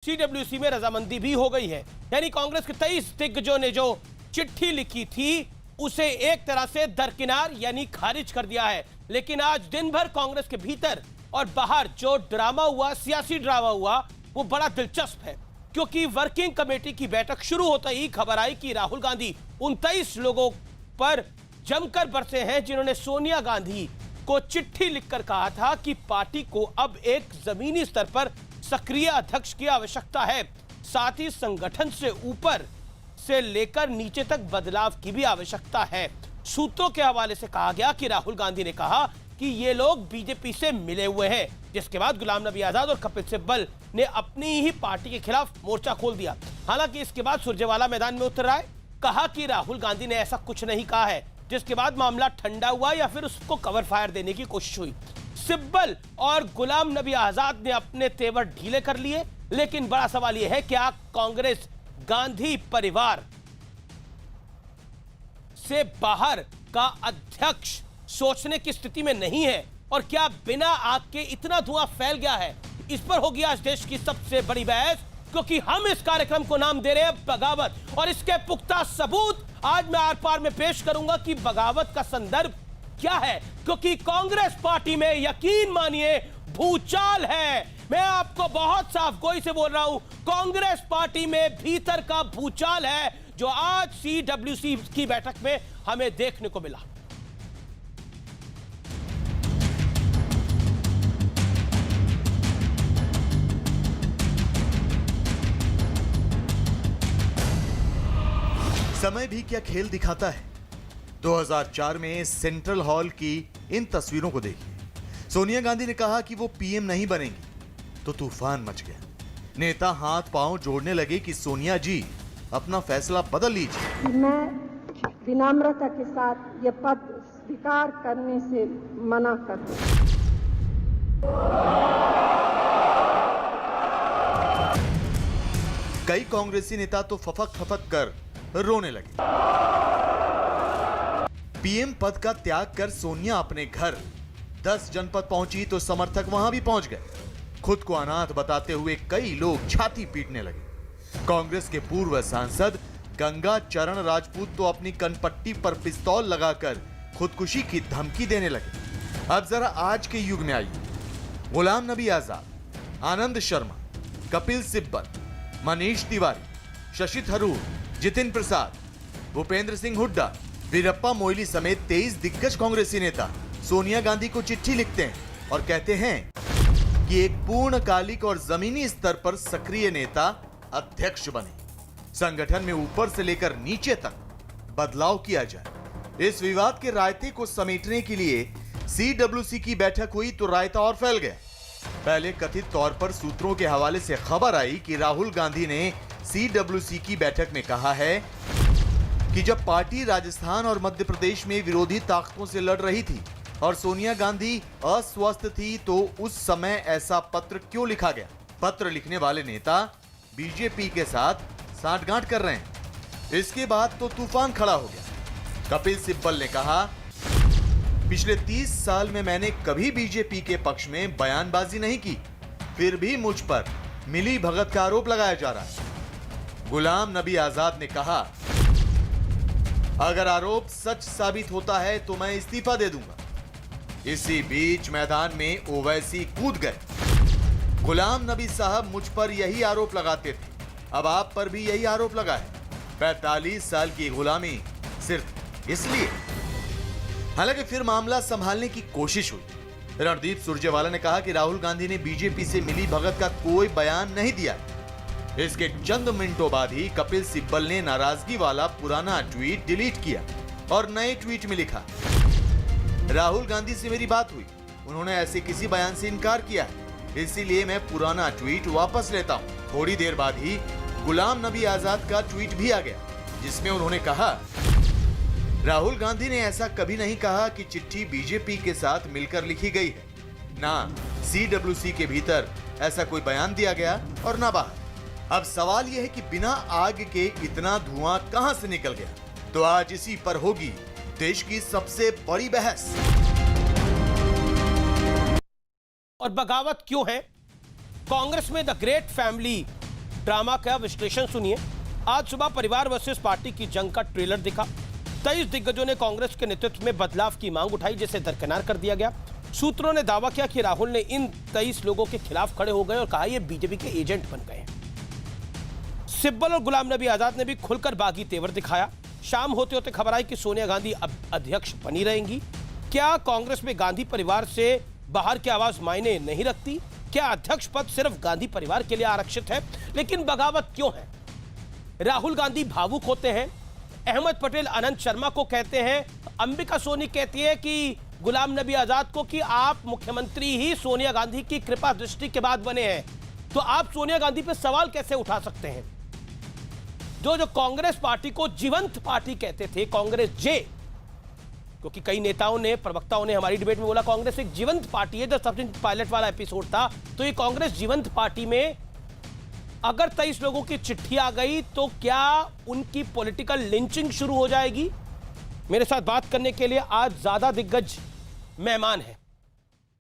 CWC में रजामंदी भी हो गई है। यानी कांग्रेस के 23 दिग्गजों ने जो चिट्ठी लिखी थी उसे एक तरह से दरकिनार यानी खारिज कर दिया है। लेकिन आज दिन भर कांग्रेस के भीतर और बाहर जो ड्रामा हुआ, सियासी ड्रामा हुआ, वो बड़ा दिलचस्प है। क्योंकि वर्किंग कमेटी की बैठक शुरू होते ही खबर आई कि राहुल गांधी उन 23 लोगों पर जमकर बरसे हैं जिन्होंने सोनिया गांधी को चिट्ठी लिखकर कहा था कि पार्टी को अब एक जमीनी स्तर पर सक्रिय अध्यक्ष की आवश्यकता है, साथ ही संगठन से ऊपर से लेकर नीचे तक बदलाव की भी आवश्यकता है। सूत्रों के हवाले से कहा गया कि राहुल गांधी ने कहा कि ये लोग बीजेपी से मिले हुए हैं, जिसके बाद गुलाम नबी आजाद और कपिल सिब्बल ने अपनी ही पार्टी के खिलाफ मोर्चा खोल दिया। हालांकि इसके बाद सुरजेवाला मैदान में उतर आए, कहा कि राहुल गांधी ने ऐसा कुछ नहीं कहा है, जिसके बाद मामला ठंडा हुआ या फिर उसको कवर फायर देने की कोशिश हुई। सिब्बल और गुलाम नबी आजाद ने अपने तेवर ढीले कर लिए, लेकिन बड़ा सवाल यह है क्या कांग्रेस गांधी परिवार से बाहर का अध्यक्ष सोचने की स्थिति में नहीं है, और क्या बिना आग के इतना धुआं फैल गया है? इस पर होगी आज देश की सबसे बड़ी बहस, क्योंकि हम इस कार्यक्रम को नाम दे रहे हैं बगावत, और इसके पुख्ता सबूत आज मैं आर पार में पेश करूंगा कि बगावत का संदर्भ क्या है। क्योंकि कांग्रेस पार्टी में यकीन मानिए भूचाल है। मैं आपको बहुत साफ गोई से बोल रहा हूं, कांग्रेस पार्टी में भीतर का भूचाल है, जो आज सीडब्ल्यूसी की बैठक में हमें देखने को मिला। समय भी क्या खेल दिखाता है। 2004 में सेंट्रल हॉल की इन तस्वीरों को देखिए। सोनिया गांधी ने कहा कि वो पीएम नहीं बनेंगी, तो तूफान मच गया। नेता हाथ पांव जोड़ने लगे कि सोनिया जी अपना फैसला बदल लीजिए। मैं विनम्रता के साथ ये पद स्वीकार करने से मना करती हूं। कई कांग्रेसी नेता तो फफक कर रोने लगे। पीएम पद का त्याग कर सोनिया अपने घर 10 जनपद पहुंची तो समर्थक वहां भी पहुंच गए। खुद को अनाथ बताते हुए कई लोग छाती पीटने लगे। कांग्रेस के पूर्व सांसद गंगा चरण राजपूत तो अपनी कनपट्टी पर पिस्तौल लगाकर खुदकुशी की धमकी देने लगे। अब जरा आज के युग में आइए। गुलाम नबी आजाद, आनंद शर्मा, कपिल सिब्बल, मनीष तिवारी, शशि थरूर, जितिन प्रसाद, भूपेंद्र सिंह हुड्डा, वीरप्पा मोइली समेत 23 दिग्गज कांग्रेसी नेता सोनिया गांधी को चिट्ठी लिखते हैं और कहते हैं कि एक पूर्णकालिक और जमीनी स्तर पर सक्रिय नेता अध्यक्ष बने, संगठन में ऊपर से लेकर नीचे तक बदलाव किया जाए। इस विवाद के रायते को समेटने के लिए सीडब्ल्यूसी की बैठक हुई तो रायता और फैल गया। पहले कथित तौर पर सूत्रों के हवाले से खबर आई कि राहुल गांधी ने सीडब्ल्यूसी की बैठक में कहा है कि जब पार्टी राजस्थान और मध्य प्रदेश में विरोधी ताकतों से लड़ रही थी और सोनिया गांधी अस्वस्थ थी, तो उस समय ऐसा पत्र क्यों लिखा गया? पत्र लिखने वाले नेता बीजेपी के साथ साठगांठ कर रहे हैं। इसके बाद तो तूफान खड़ा हो गया। कपिल सिब्बल ने कहा, पिछले 30 साल में मैंने कभी बीजेपी के पक्ष में बयानबाजी नहीं की, फिर भी मुझ पर मिली भगत का आरोप लगाया जा रहा है। गुलाम नबी आजाद ने कहा, अगर आरोप सच साबित होता है तो मैं इस्तीफा दे दूंगा। इसी बीच मैदान में ओवैसी कूद गए। गुलाम नबी साहब मुझ पर यही आरोप लगाते थे, अब आप पर भी यही आरोप लगा है। 45 साल की गुलामी सिर्फ इसलिए। हालांकि फिर मामला संभालने की कोशिश हुई। रणदीप सुरजेवाला ने कहा कि राहुल गांधी ने बीजेपी से मिली भगत का कोई बयान नहीं दिया। इसके चंद मिनटों बाद ही कपिल सिब्बल ने नाराजगी वाला पुराना ट्वीट डिलीट किया और नए ट्वीट में लिखा, राहुल गांधी से मेरी बात हुई, उन्होंने ऐसे किसी बयान से इनकार किया है, इसीलिए मैं पुराना ट्वीट वापस लेता हूं। थोड़ी देर बाद ही गुलाम नबी आजाद का ट्वीट भी आ गया, जिसमें उन्होंने कहा, राहुल गांधी ने ऐसा कभी नहीं कहा कि चिट्ठी बीजेपी के साथ मिलकर लिखी गई है, ना सीडब्ल्यूसी के भीतर ऐसा कोई बयान दिया गया और ना बाहर। अब सवाल यह है कि बिना आग के इतना धुआं कहां से निकल गया? तो आज इसी पर होगी देश की सबसे बड़ी बहस। और बगावत क्यों है? कांग्रेस में द ग्रेट फैमिली ड्रामा का विश्लेषण सुनिए। आज सुबह परिवार वर्सेस पार्टी की जंग का ट्रेलर दिखा। 23 दिग्गजों ने कांग्रेस के नेतृत्व में बदलाव की मांग उठाई, जिसे दरकिनार कर दिया गया। सूत्रों ने दावा किया कि राहुल ने इन 23 लोगों के खिलाफ खड़े हो गए और कहा ये बीजेपी के एजेंट बन गए। सिब्बल और गुलाम नबी आजाद ने भी खुलकर बागी तेवर दिखाया। शाम होते होते खबर आई कि सोनिया गांधी अब अध्यक्ष बनी रहेंगी। क्या कांग्रेस में गांधी परिवार से बाहर की आवाज मायने नहीं रखती? क्या अध्यक्ष पद सिर्फ गांधी परिवार के लिए आरक्षित है? लेकिन बगावत क्यों है? राहुल गांधी भावुक होते हैं, अहमद पटेल अनंत शर्मा को कहते हैं, अंबिका सोनी कहती है कि गुलाम नबी आजाद को कि आप मुख्यमंत्री ही सोनिया गांधी की कृपा दृष्टि के बाद बने हैं, तो आप सोनिया गांधी पर सवाल कैसे उठा सकते हैं? जो कांग्रेस पार्टी को जीवंत पार्टी कहते थे, कांग्रेस जे, क्योंकि कई नेताओं ने, प्रवक्ताओं ने हमारी डिबेट में बोला कांग्रेस एक जीवंत पार्टी है। जब सबसे पायलट वाला एपिसोड था तो ये कांग्रेस जीवंत पार्टी में अगर 23 लोगों की चिट्ठी आ गई तो क्या उनकी पॉलिटिकल लिंचिंग शुरू हो जाएगी? मेरे साथ बात करने के लिए आज ज्यादा दिग्गज मेहमान हैं।